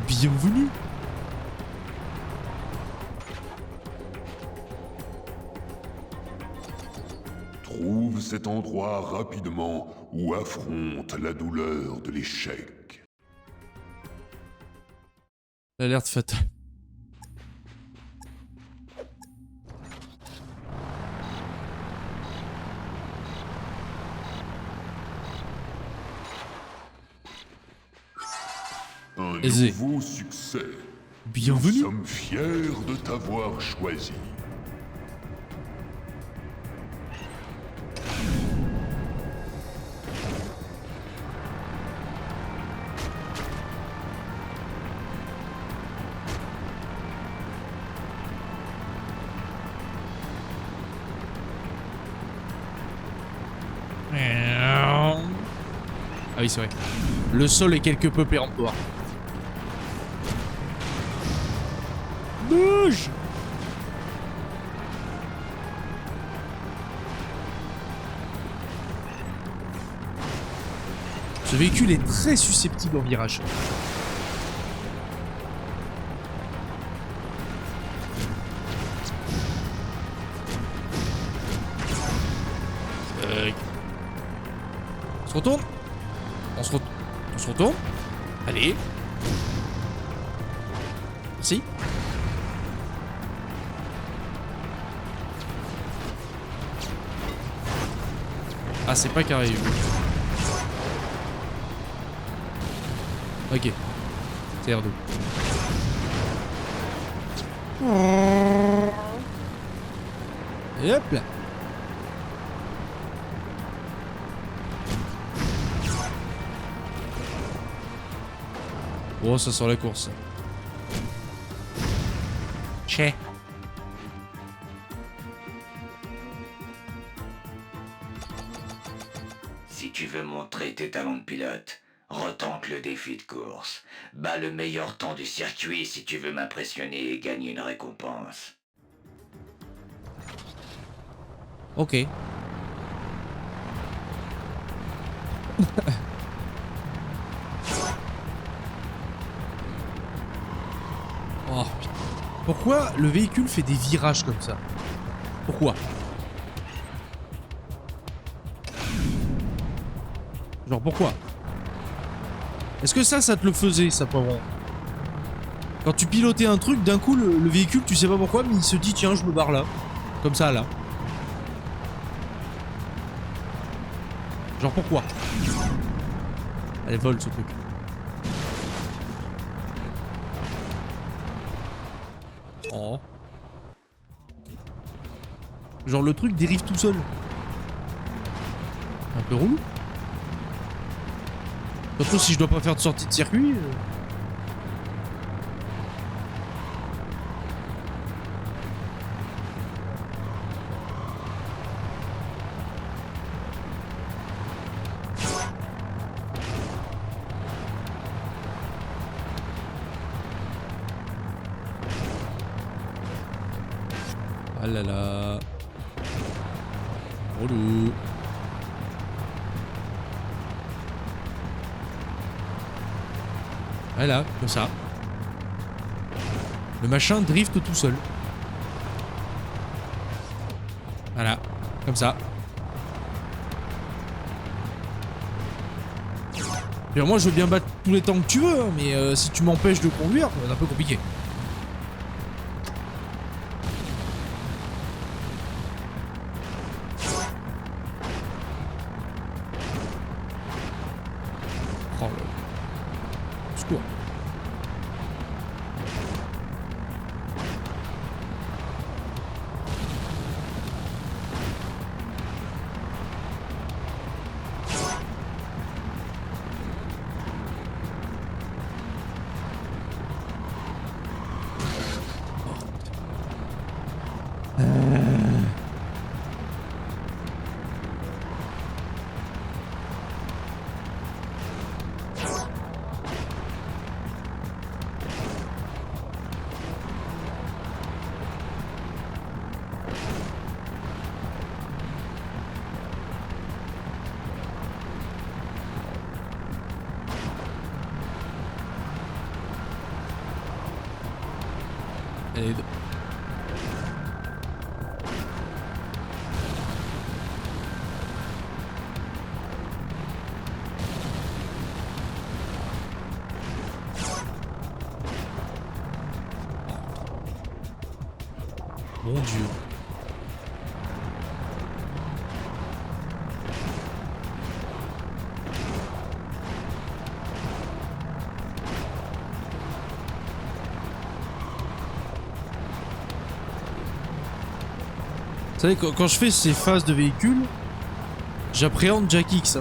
Bienvenue. Trouve cet endroit rapidement où affronte la douleur de l'échec. L'alerte fatale. Un Aisé. nouveau succès. Bienvenue. Nous sommes fiers de t'avoir choisi. Ah oui, c'est vrai. Le sol est quelque peu péremptoire. Bouge! Ce véhicule est très susceptible au virage. On se retourne? On se retourne? Allez. Merci. Ah, c'est pas carré. Ok. C'est R2. Et hop là. Oh, ça sent la course. Tchè. Si tu veux montrer tes talents de pilote, retente le défi de course. Bats le meilleur temps du circuit si tu veux m'impressionner et gagner une récompense. Ok. Oh putain. Pourquoi le véhicule fait des virages comme ça? Pourquoi? Genre pourquoi? Est-ce que ça te le faisait, ça, Poivron? Quand tu pilotais un truc, d'un coup, le véhicule, tu sais pas pourquoi, mais il se dit, tiens, je me barre là. Comme ça, là. Genre pourquoi? Elle vole, ce truc. Oh. Genre le truc dérive tout seul. Un peu relou. Surtout si je dois pas faire de sortie de circuit. Ah là là. Relou. Voilà, comme ça. Le machin drift tout seul. Voilà, comme ça. Et moi je veux bien battre tous les temps que tu veux, hein, mais si tu m'empêches de conduire, c'est un peu compliqué. Oh là. Secours. Allez. Mon Dieu. Vous savez, quand je fais ces phases de véhicules, j'appréhende Jack X.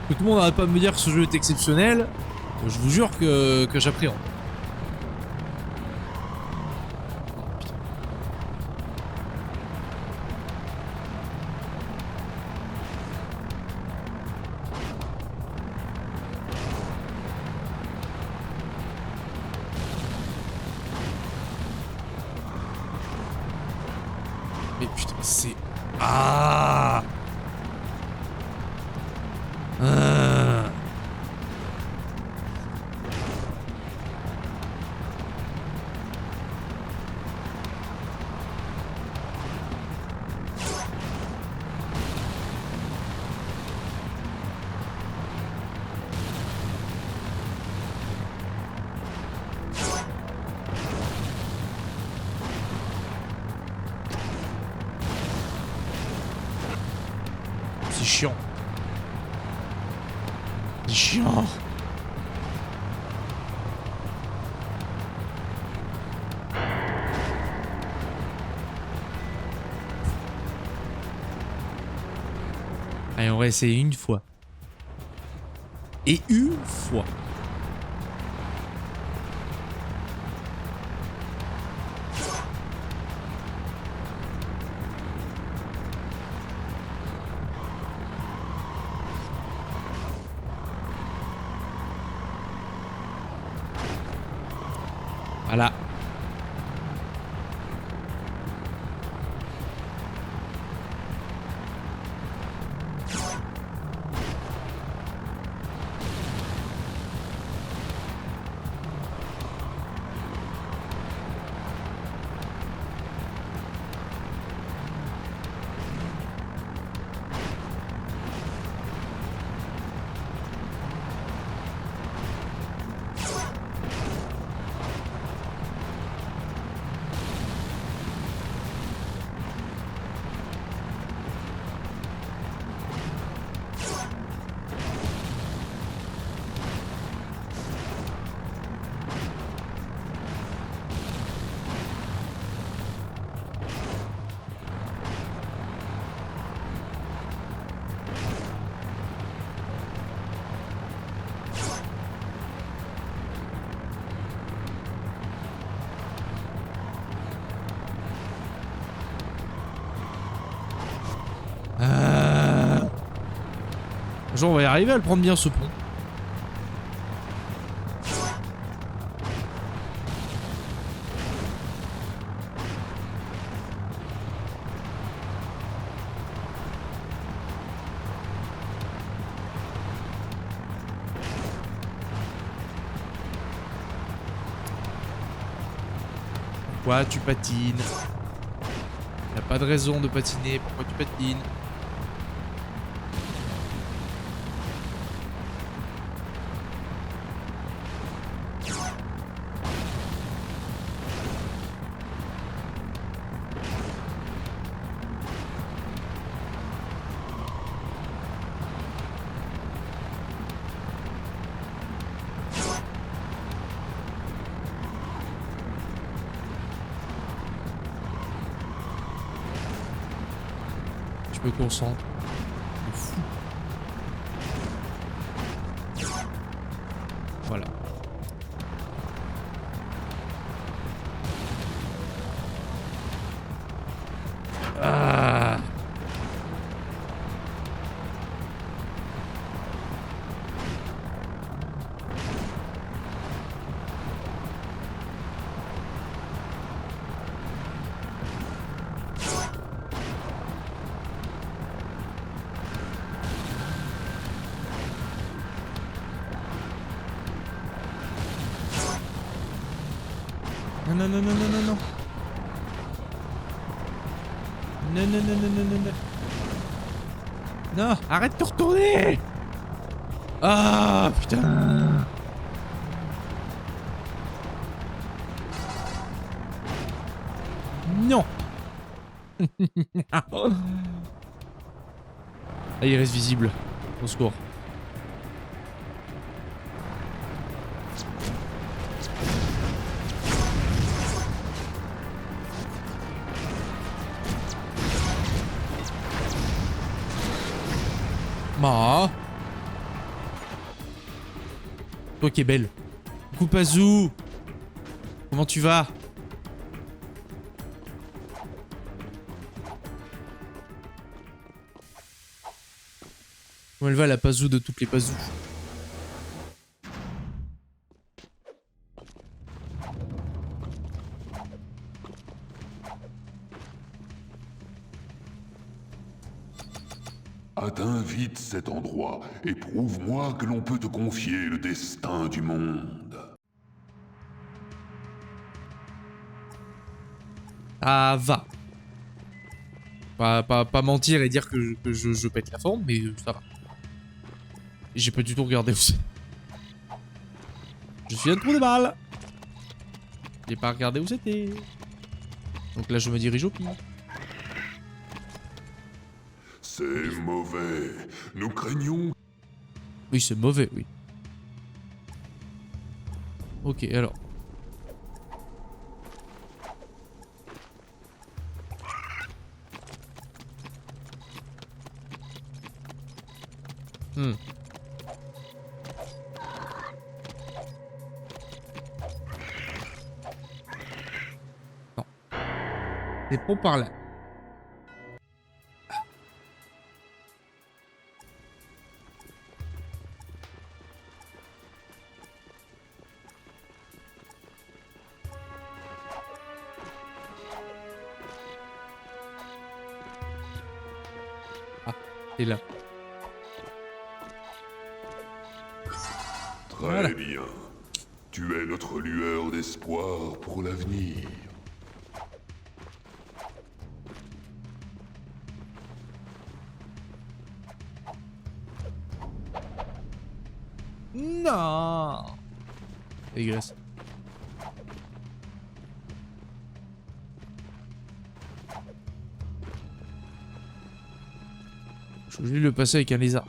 Que tout le monde n'arrête pas de me dire que ce jeu est exceptionnel, je vous jure que j'appréhende. Mais putain, c'est... Ah, c'est chiant. C'est chiant. Allez, on va essayer une fois. Et une fois. Voilà. Genre, on va y arriver à le prendre bien ce pont. Pourquoi tu patines? Y'a pas de raison de patiner, pourquoi tu patines? Je me concentre. De fou. Voilà. Ah. Non, non, non, non, non, non, non. Non, non, non, non, non, non, non. Non, arrête de retourner. Ah, putain. Non. Ah, il reste visible. Au secours. Ma. Toi qui es belle. Coucou Pazou. Comment tu vas? Comment elle va la Pazou de toutes les Pazous? Atteins vite cet endroit et prouve-moi que l'on peut te confier le destin du monde. Ça va. Pas mentir et dire que je pète la forme, mais ça va. J'ai pas du tout regardé où c'est. Je suis un trou de balle. J'ai pas regardé où c'était. Donc là je me dirige au pire. C'est mauvais. Nous craignons... Oui, c'est mauvais, oui. Ok, alors. Non. C'est pour par là. Et là. Très Voilà. bien. Tu es notre lueur d'espoir pour l'avenir. Non. Dégueulasse. Je suis obligé de le passer avec un lézard.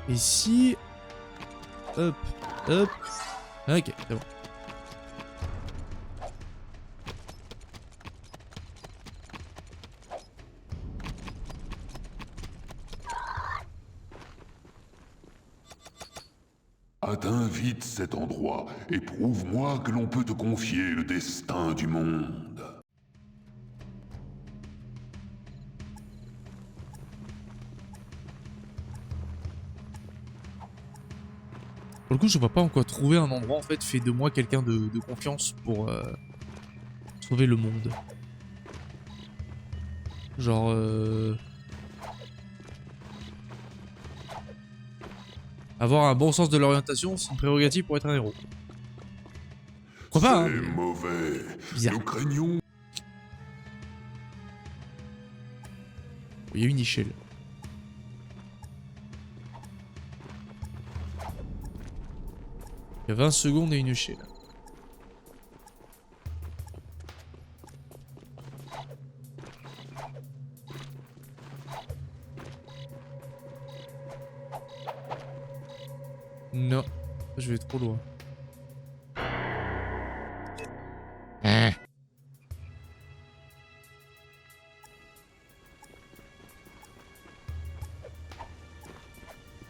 Et si... Hop, hop... Ok, c'est bon. Atteins vite cet endroit et prouve-moi que l'on peut te confier le destin du monde. Pour le coup, je vois pas encore trouver un endroit, en fait, fait de moi quelqu'un de confiance pour sauver le monde. Genre... Avoir un bon sens de l'orientation, c'est une prérogative pour être un héros. Pourquoi pas, hein, C'est mauvais. Bizarre. Nous craignons... Il y a une échelle. Il y a 20 secondes et une échelle. Non, je vais trop loin.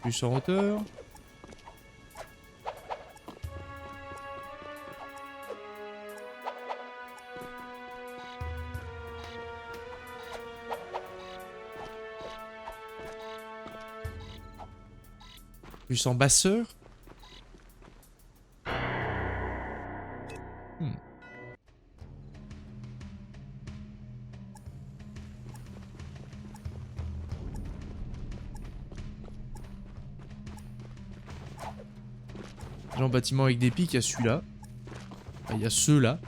Plus en hauteur. Plus en basseur. Genre bâtiment avec des pics, il y a celui-là. Ah, il y a ceux-là.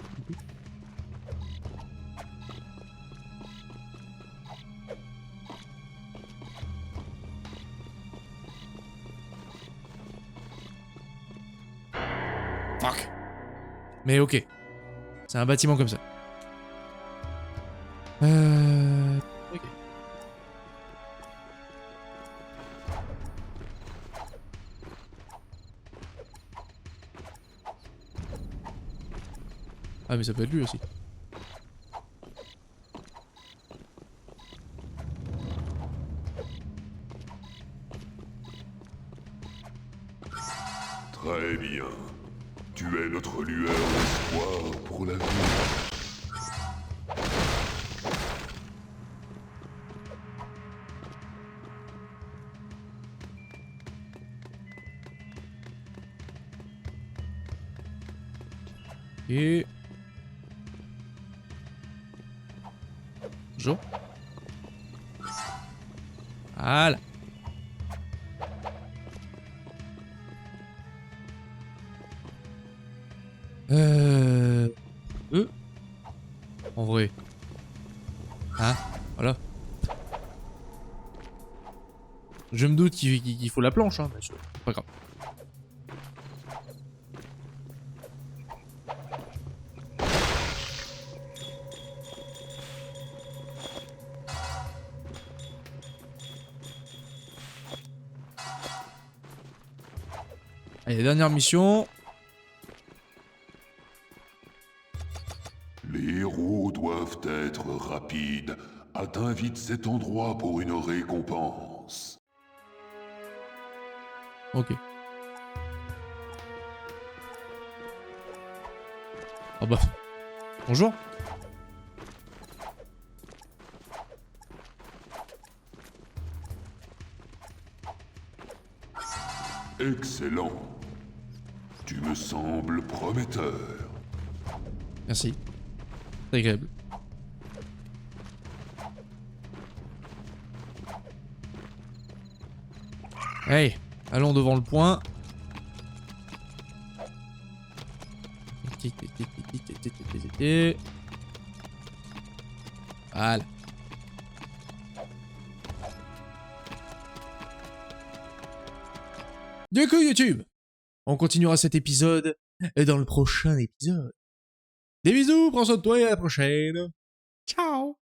Fuck. Mais ok. C'est un bâtiment comme ça. Ok. Ah mais ça peut être lui aussi. Très bien. Tu es notre lueur d'espoir pour la vie. Et... Bonjour. Voilà. En vrai. Hein? Voilà. Je me doute qu'il faut la planche, hein, mais c'est pas grave. Allez, dernière mission. Les héros doivent être rapides. Atteins vite cet endroit pour une récompense. Ok. Ah bah. Bonjour. Excellent. Tu me sembles prometteur. Merci. C'est agréable. Hey, allons devant le point. Voilà. Du coup, YouTube, on continuera cet épisode dans le prochain épisode. Des bisous, prends soin de toi et à la prochaine. Ciao.